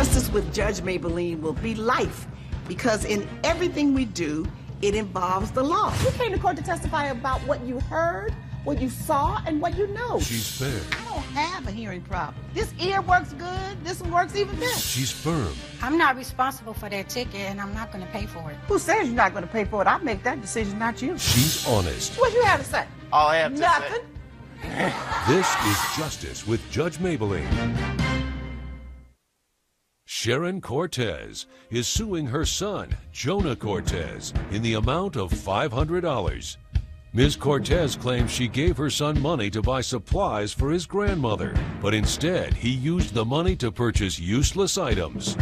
Justice with Judge Mablean will be life, because in everything we do, it involves the law. You came to court to testify about what you heard, what you saw, and what you know. She's fair. I don't have a hearing problem. This ear works good. This one works even better. She's firm. I'm not responsible for that ticket, and I'm not going to pay for it. Who says you're not going to pay for it? I make that decision, not you. She's honest. What you have to say? All I have to Nothing. say. This is Justice with Judge Mablean. Sharon Cortez is suing her son, Jonah Cortez, in the amount of $500. Ms. Cortez claims she gave her son money to buy supplies for his grandmother, but instead he used the money to purchase useless items.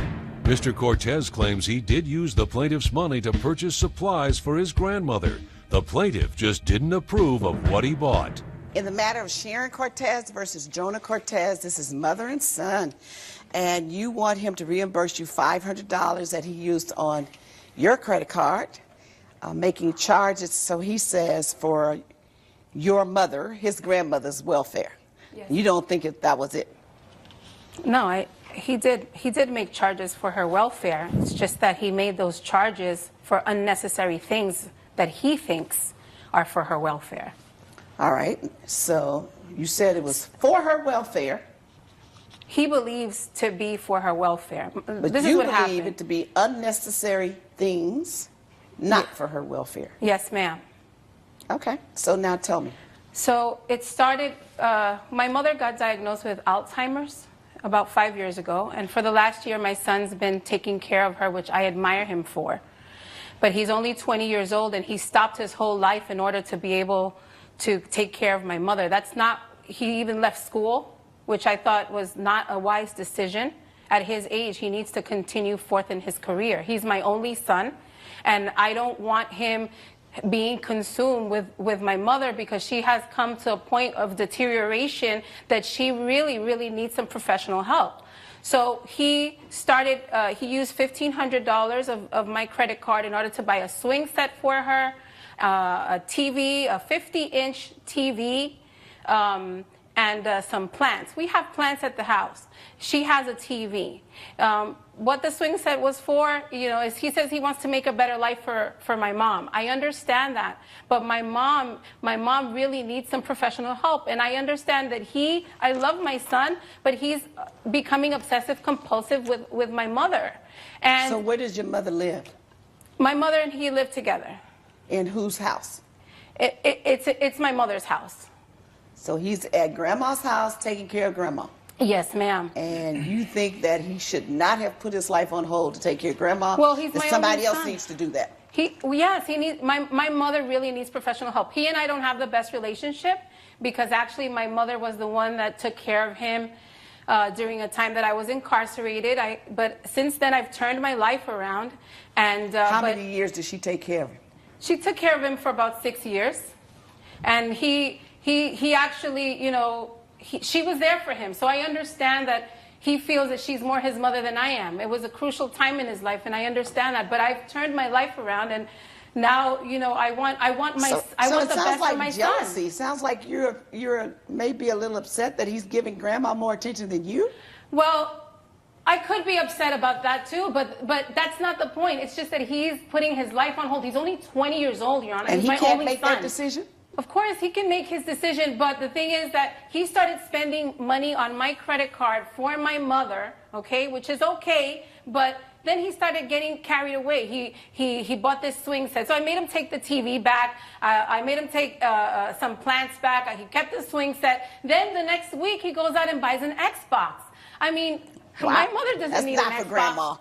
Mr. Cortez claims he did use the plaintiff's money to purchase supplies for his grandmother. The plaintiff just didn't approve of what he bought. In the matter of Sharon Cortez versus Jonah Cortez, this is mother and son, and you want him to reimburse you $500 that he used on your credit card, making charges, so he says, for your mother, his grandmother's welfare. Yes. You don't think that was it? No, he did make charges for her welfare. It's just that he made those charges for unnecessary things that he thinks are for her welfare. All right, so you said it was for her welfare. He believes to be for her welfare. But this you is what believe happened. it to be unnecessary things, not for her welfare. Yes, ma'am. Okay, so now tell me. So it started, my mother got diagnosed with Alzheimer's about 5 years ago, and for the last year my son's been taking care of her, which I admire him for. But he's only 20 years old, and he stopped his whole life in order to be able to take care of my mother. That's not, he even left school, which I thought was not a wise decision. At his age, he needs to continue forth in his career. He's my only son, and I don't want him being consumed with my mother, because she has come to a point of deterioration that she really, really needs some professional help. So he started, he used $1,500 of my credit card in order to buy a swing set for her, a TV, a 50-inch TV, and some plants. We have plants at the house. She has a TV. What the swing set was for, you know, is he says he wants to make a better life for my mom. I understand that, but my mom really needs some professional help, and I understand that I love my son, but he's becoming obsessive compulsive with my mother. And So where does your mother live? My mother and he live together. In whose house? It's my mother's house. So he's at grandma's house taking care of grandma. Yes, ma'am. And you think that he should not have put his life on hold to take care of grandma? Well, he's that my somebody only else son. needs to do that. Yes, he needs. My mother really needs professional help. He and I don't have the best relationship, because actually my mother was the one that took care of him during a time that I was incarcerated. But since then I've turned my life around. And How many years did she take care of him? She took care of him for about 6 years, and he actually, you know, she was there for him. So I understand that he feels that she's more his mother than I am. It was a crucial time in his life, and I understand that. But I've turned my life around, and now, you know, I want the best for my jealousy. son. Sounds like you're maybe a little upset that he's giving grandma more attention than you. Well, I could be upset about that too, but that's not the point. It's just that he's putting his life on hold. He's only 20 years old, Your Honor. And he's he my can't only make son. that decision? Of course, he can make his decision, but the thing is that he started spending money on my credit card for my mother, okay, which is okay, but then he started getting carried away. He bought this swing set. So I made him take the TV back. I made him take some plants back. He kept the swing set. Then the next week, he goes out and buys an Xbox. I mean, Wow. my mother doesn't need an Xbox. That's not for grandma.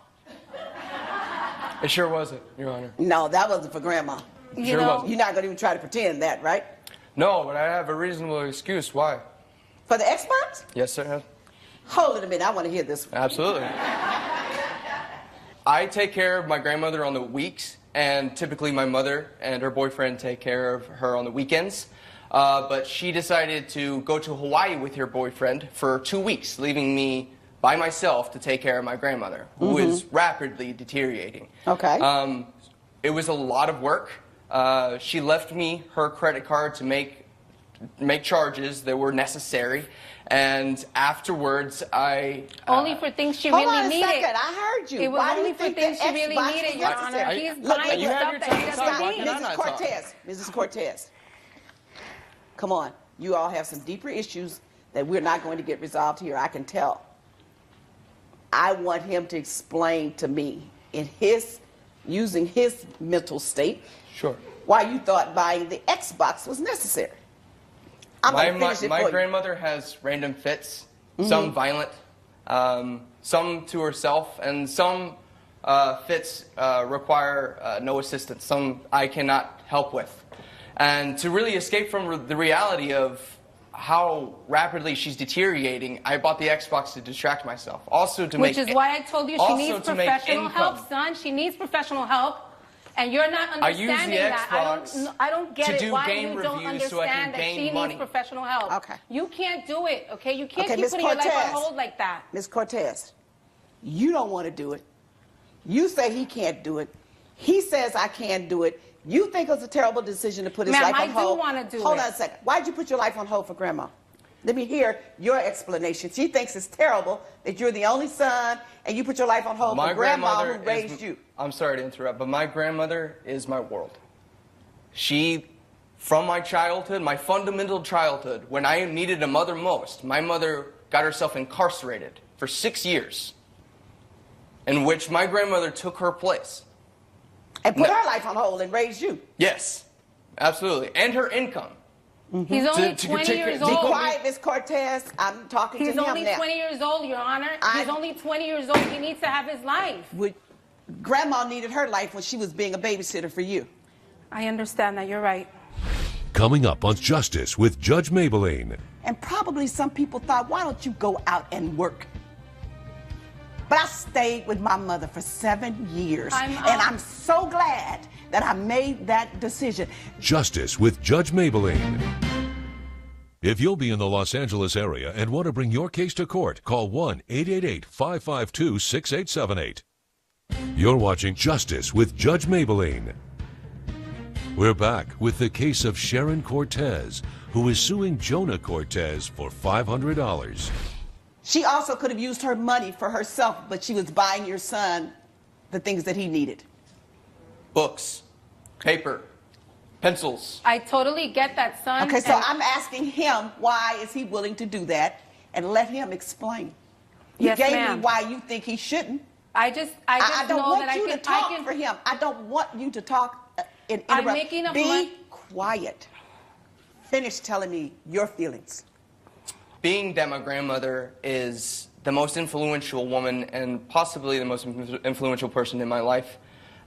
It sure wasn't, Your Honor. No, that wasn't for grandma. You know, You're not going to even try to pretend that, right? No, but I have a reasonable excuse. Why? For the Xbox? Yes, sir. Hold it a minute. I want to hear this one. Absolutely. I take care of my grandmother on the weeks, and typically my mother and her boyfriend take care of her on the weekends. But she decided to go to Hawaii with her boyfriend for 2 weeks, leaving me by myself to take care of my grandmother, who is rapidly deteriorating. Okay. It was a lot of work. She left me her credit card to make charges that were necessary, And afterwards, I... Only for things she Hold really on a needed. second. I heard you. It was Why do only you for think things the she really Xbox needed, was Your necessary? Honor. He's Look, buying you have stuff your that time he to doesn't talk. Why need. can I not Mrs. talk? Cortez, Mrs. Cortez, come on. You all have some deeper issues that we're not going to get resolved here. I can tell. I want him to explain to me, using his mental state, Sure. why you thought buying the Xbox was necessary. I'm going to finish it My for you. grandmother has random fits, some violent, some to herself, and some fits require no assistance. Some I cannot help with. And to really escape from the reality of how rapidly she's deteriorating, I bought the Xbox to distract myself. Also to make... Which is why I told you she also needs to make professional help, income. son. She needs professional help. And you're not I use understanding the that. Xbox I don't get to it do why game you don't reviews so I can understand that gain she money. needs professional help. Okay. You can't do it, okay? You can't Okay, keep Ms. putting your life on Cortez. hold like that. Ms. Cortez, you don't want to do it. You say he can't do it. He says I can't do it. You think it's a terrible decision to put his Ma'am, life on I do hold. wanna do Hold it. on a second. Why'd you put your life on hold for Grandma? Let me hear your explanation. She thinks it's terrible that you're the only son and you put your life on hold for Grandma who raised you. I'm sorry to interrupt, but my grandmother is my world. She, from my childhood, my fundamental childhood, when I needed a mother most, my mother got herself incarcerated for 6 years, in which my grandmother took her place. And put her life on hold and raised you. Yes, absolutely. And her income. He's only To 20 take- years be Be old. quiet, Miss Cortez. I'm talking He's to him only now. 20 years old, Your Honor. I- He's only 20 years old. He needs to have his life. Grandma needed her life when she was being a babysitter for you. I understand that. You're right. Coming up on Justice with Judge Mablean. And probably some people thought, why don't you go out and work? But I stayed with my mother for 7 years. And I'm so glad that I made that decision. Justice with Judge Mablean. If you'll be in the Los Angeles area and want to bring your case to court, call 1-888-552-6878. You're watching Justice with Judge Mablean. We're back with the case of Sharon Cortez, who is suing Jonah Cortez for $500. She also could have used her money for herself, but she was buying your son the things that he needed. Books, paper, pencils. I totally get that, son. Okay, so and- I'm asking him, why is he willing to do that? And let him explain. You Yes, gave ma'am. me why you think he shouldn't. I just I don't know want that you to I talk can. for him. I don't want you to talk and I'm interrupt. making up Be my- quiet. Finish telling me your feelings. Being that my grandmother is the most influential woman and possibly the most influential person in my life,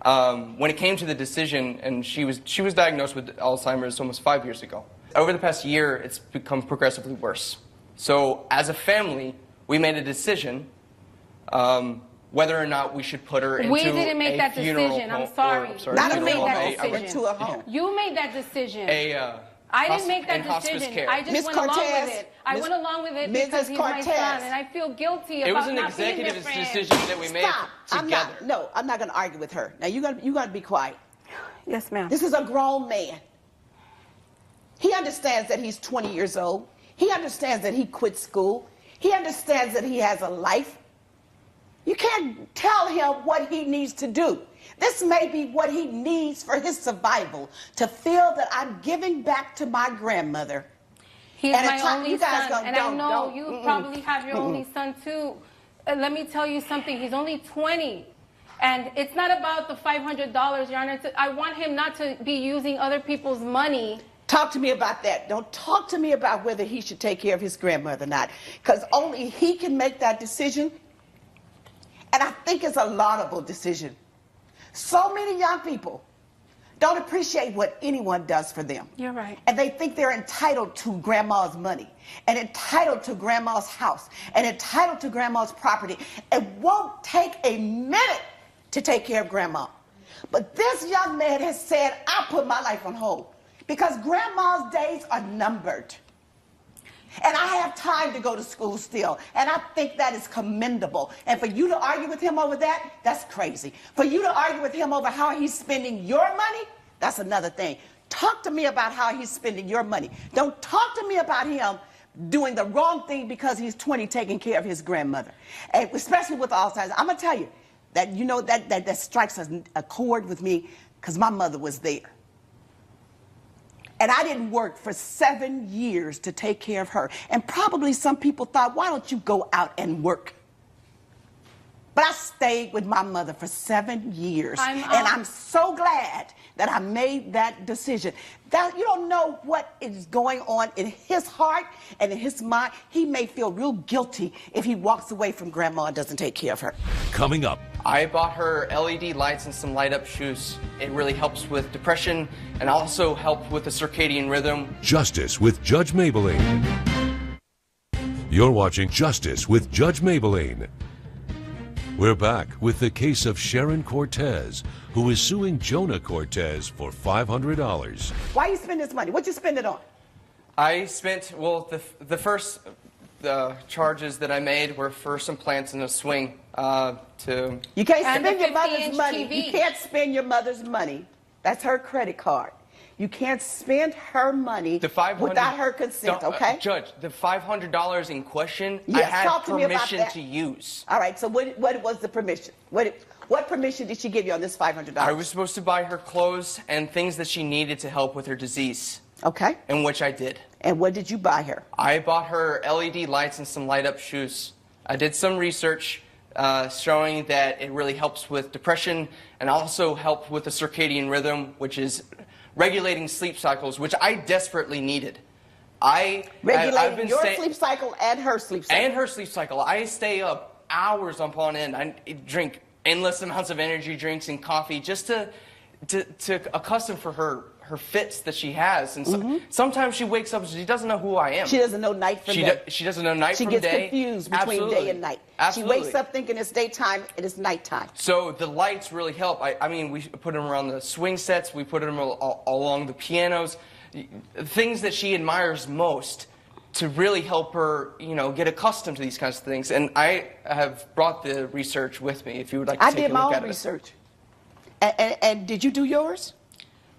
when it came to the decision, and she was diagnosed with Alzheimer's almost 5 years ago. Over the past year, it's become progressively worse. So as a family, we made a decision whether or not we should put her into We didn't make a that funeral decision. I'm home- sorry. or, sorry, Not a You funeral made home, that decision. into a home. You made that decision. I didn't make that in hospice decision. care. I just Ms. went along Cortez, with it. I Ms. went along with it Mrs. because he's my Cortez. son, and I feel guilty It was about an not being executive their friend. decision that we made Stop. together. I'm not going to argue with her. Now, you got to be quiet. Yes, ma'am. This is a grown man. He understands that he's 20 years old. He understands that he quit school. He understands that he has a life. You can't tell him what he needs to do. This may be what he needs for his survival, to feel that I'm giving back to my grandmother. He's At a my time- only you guys son, go, and I don't, know don't, you mm-mm, probably have your only son too. Let me tell you something. He's only 20. And it's not about the $500, Your Honor. I want him not to be using other people's money. Talk to me about that. Don't talk to me about whether he should take care of his grandmother or not, because only he can make that decision. And I think it's a laudable decision. So many young people don't appreciate what anyone does for them. You're right. And they think they're entitled to grandma's money, and entitled to grandma's house, and entitled to grandma's property. It won't take a minute to take care of grandma. But this young man has said, I put my life on hold because grandma's days are numbered. And I have time to go to school still. And I think that is commendable. And for you to argue with him over that, that's crazy. For you to argue with him over how he's spending your money, that's another thing. Talk to me about how he's spending your money. Don't talk to me about him doing the wrong thing because he's 20 taking care of his grandmother. And especially with Alzheimer's. I'm going to tell you that, you know, that strikes a chord with me because my mother was there. And I didn't work for 7 years to take care of her. And probably some people thought, why don't you go out and work? But I stayed with my mother for 7 years. And I'm so glad that I made that decision. That you don't know what is going on in his heart and in his mind. He may feel real guilty if he walks away from grandma and doesn't take care of her. Coming up. I bought her LED lights and some light-up shoes. It really helps with depression and also help with the circadian rhythm. Justice with Judge Mablean. You're watching Justice with Judge Mablean. We're back with the case of Sharon Cortez, who is suing Jonah Cortez for $500. Why you spend this money? What'd you spend it on? I spent, well, the first charges that I made were for some plants in a swing to... You can't spend your mother's 50-inch money. TV. You can't spend your mother's money. That's her credit card. You can't spend her money without her consent, okay? Judge, the $500 in question, Yes, I talk had to me about permission that. to use. All right, so what was the permission? What permission did she give you on this $500? I was supposed to buy her clothes and things that she needed to help with her disease. Okay. And which I did. And what did you buy her? I bought her LED lights and some light-up shoes. I did some research showing that it really helps with depression and also help with the circadian rhythm, which is regulating sleep cycles, which I desperately needed. Regulating your sleep cycle and her sleep cycle. And her sleep cycle. I stay up hours upon end. I drink endless amounts of energy drinks and coffee just to accustom for her fits that she has. And sometimes she wakes up and she doesn't know who I am. She doesn't know night from day. She doesn't know night from day. She gets confused between day and night. Absolutely. She wakes up thinking it's daytime and it's nighttime. So the lights really help. I mean, we put them around the swing sets. We put them along the pianos. Things that she admires most to really help her, you know, get accustomed to these kinds of things. And I have brought the research with me if you would like to take a look at it. I did my own research. And did you do yours?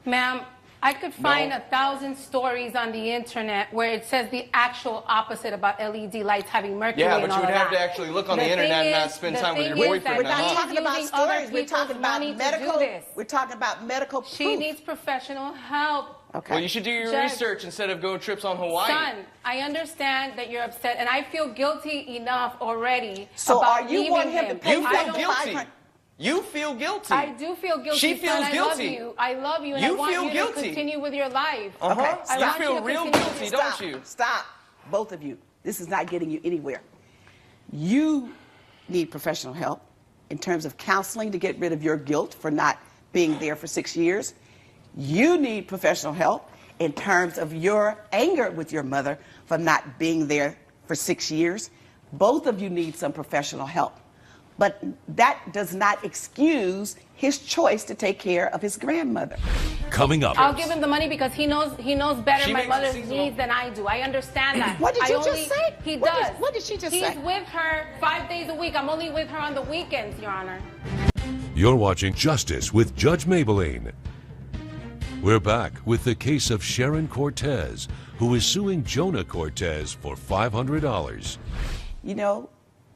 Ma'am, I could find 1,000 stories on the internet where it says the actual opposite about LED lights having mercury Yeah, and but all you would of have that. to actually look on the The internet thing and not is- spend the time with thing your is that boyfriend. We're not She's talking about using other stories. We're people's talking about money to medical. do this. We're talking about medical proof. She needs professional help. Okay. Well, you should do your Judge, research instead of going trips on Hawaii. Son, I understand that you're upset, and I feel guilty enough already So about are you leaving want him to pay You you feel don't guilty. 500? You feel guilty. I do feel guilty. She feels son. guilty. I love you, and I You want feel you guilty. to continue with your life. Uh-huh. Okay, I You want feel you to real continue. guilty, Stop. don't you? Stop. Both of you. This is not getting you anywhere. You need professional help in terms of counseling to get rid of your guilt for not being there for 6 years. You need professional help in terms of your anger with your mother for not being there for 6 years. Both of you need some professional help. But that does not excuse his choice to take care of his grandmother. Coming up. I'll give him the money because he knows better She my makes mother's seasonal- needs than I do. I understand that. What did I you only, just say? He What does. did- what did she just He's say? with her 5 days a week. I'm only with her on the weekends, Your Honor. You're watching Justice with Judge Mablean. We're back with the case of Sharon Cortez, who is suing Jonah Cortez for $500. You know,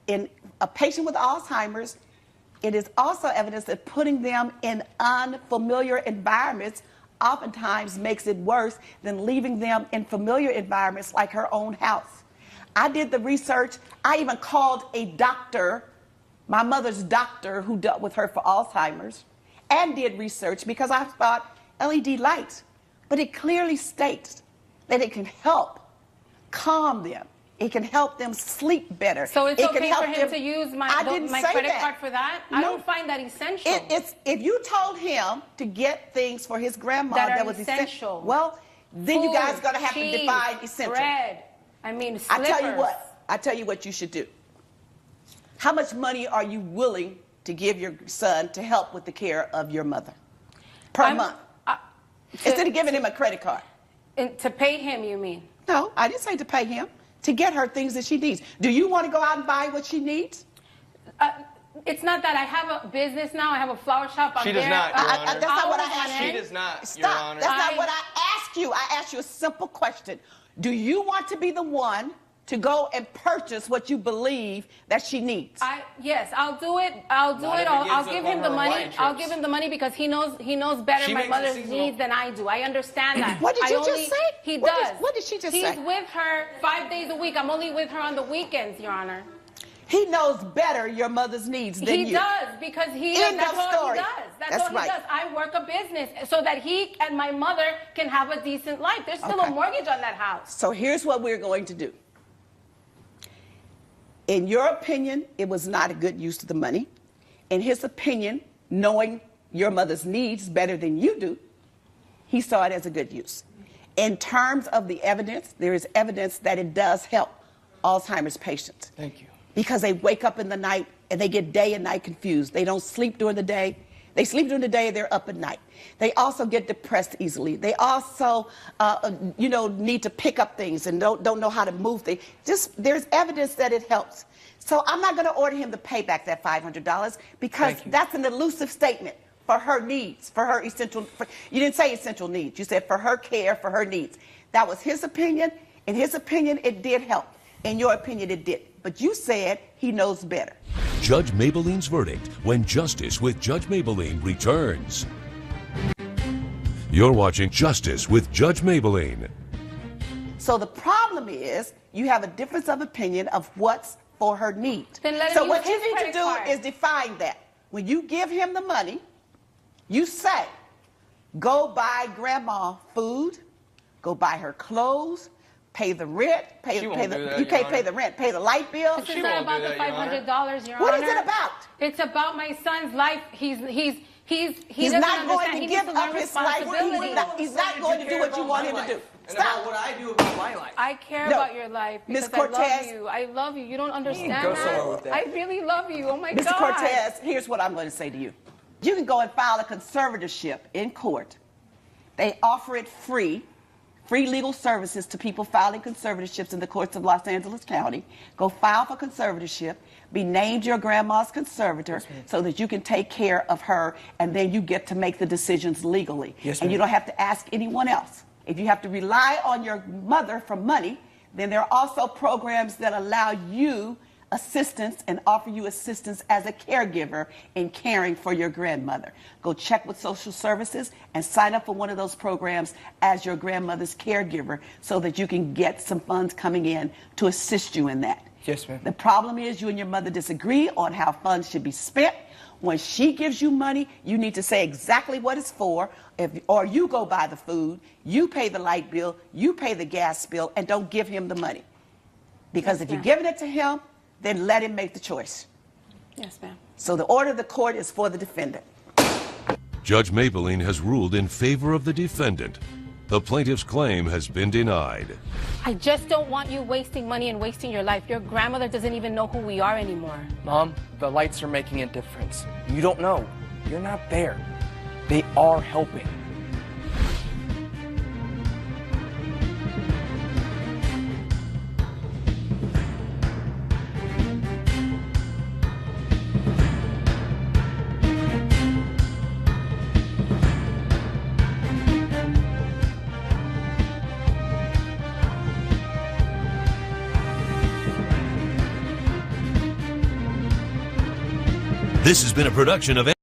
in a patient with Alzheimer's, it is also evidence that putting them in unfamiliar environments oftentimes makes it worse than leaving them in familiar environments like her own house. I did the research. I even called a doctor, my mother's doctor who dealt with her for Alzheimer's, and did research because I thought LED lights. But it clearly states that it can help calm them. It can help them sleep better. So it's It can okay help for him them- to use my I didn't say credit that. card for that? I No. don't find that essential. It's if you told him to get things for his grandma That are was essential. Well, then you guys Food, are gonna have cheese, to define essential. bread. I mean, I slippers. tell you what you should do. How much money are you willing to give your son to help with the care of your mother per month? Instead of giving him a credit card. To pay him, you mean? No, I didn't say to pay him. To get her things that she needs. Do you want to go out and buy what she needs? It's not that I have a business now. I have a flower shop. I'm She does there. not, Your Honor. That's not what I Hours on asked you. She does not, Your Stop. Honor. That's not what I asked you. I asked you a simple question. Do you want to be the one to go and purchase what you believe that she needs? Yes, I'll do it. I'll do Not it. if it I'll gives give up him on the her money. Hawaiian I'll trips. give him the money because he knows better She my makes mother's seasonal- needs than I do. I understand that. What did you just say? He What does. what did she just He's say? with her 5 days a week. I'm only with her on the weekends, Your Honor. He knows better your mother's needs than you. He does because End that's of all story. he does. That's That's all right. he does. I work a business so that he and my mother can have a decent life. There's still Okay. a mortgage on that house. So here's what we're going to do. In your opinion, it was not a good use of the money. In his opinion, knowing your mother's needs better than you do, he saw it as a good use. In terms of the evidence, there is evidence that it does help Alzheimer's patients. Thank you. Because they wake up in the night and they get day and night confused. They don't sleep during the day. They sleep during the day, they're up at night. They also get depressed easily. They also, need to pick up things and don't know how to move things. There's evidence that it helps. So I'm not going to order him to pay back that $500 because that's an elusive statement for her needs, for her essential. You didn't say essential needs. You said for her care, for her needs. That was his opinion. In his opinion, it did help. In your opinion, it didn't. But you said he knows better. Judge Mablean's verdict when Justice with Judge Mablean returns. You're watching Justice with Judge Mablean. So the problem is you have a difference of opinion of what's for her need. Then let him So use what you his need to credit do card. is define that. When you give him the money, you say, go buy grandma food, go buy her clothes, pay the rent, She won't do that, you Your can't pay Honor. the rent, pay the light bill. This She is not won't about do the that, Your Honor. $500, Your What Honor. is it about? It's about my son's life. He He's doesn't not going understand. to He give needs to learn up his life. responsibility. He's not going to do what you want him to do. And Stop. about what I do about my life. I care No. about your life Miss because I Cortez. love you. I love you. You don't understand go that. somewhere with that. I really love you. Oh my Mr. God. Cortez, here's what I'm going to say to you. You can go and file a conservatorship in court. They offer it free legal services to people filing conservatorships in the courts of Los Angeles County. Go file for conservatorship, be named your grandma's conservator so that you can take care of her, and then you get to make the decisions legally. Yes, and you ma'am. don't have to ask anyone else. If you have to rely on your mother for money, then there are also programs that allow you assistance and offer you assistance as a caregiver in caring for your grandmother. Go check with social services and sign up for one of those programs as your grandmother's caregiver so that you can get some funds coming in to assist you in that. Yes, ma'am. The problem is you and your mother disagree on how funds should be spent. When she gives you money, you need to say exactly what it's for, or you go buy the food, you pay the light bill, you pay the gas bill, and don't give him the money. Because if you're giving it to him, then let him make the choice. Yes, ma'am. So the order of the court is for the defendant. Judge Mablean has ruled in favor of the defendant. The plaintiff's claim has been denied. I just don't want you wasting money and wasting your life. Your grandmother doesn't even know who we are anymore. Mom, the lights are making a difference. You don't know. You're not there. They are helping. This has been a production of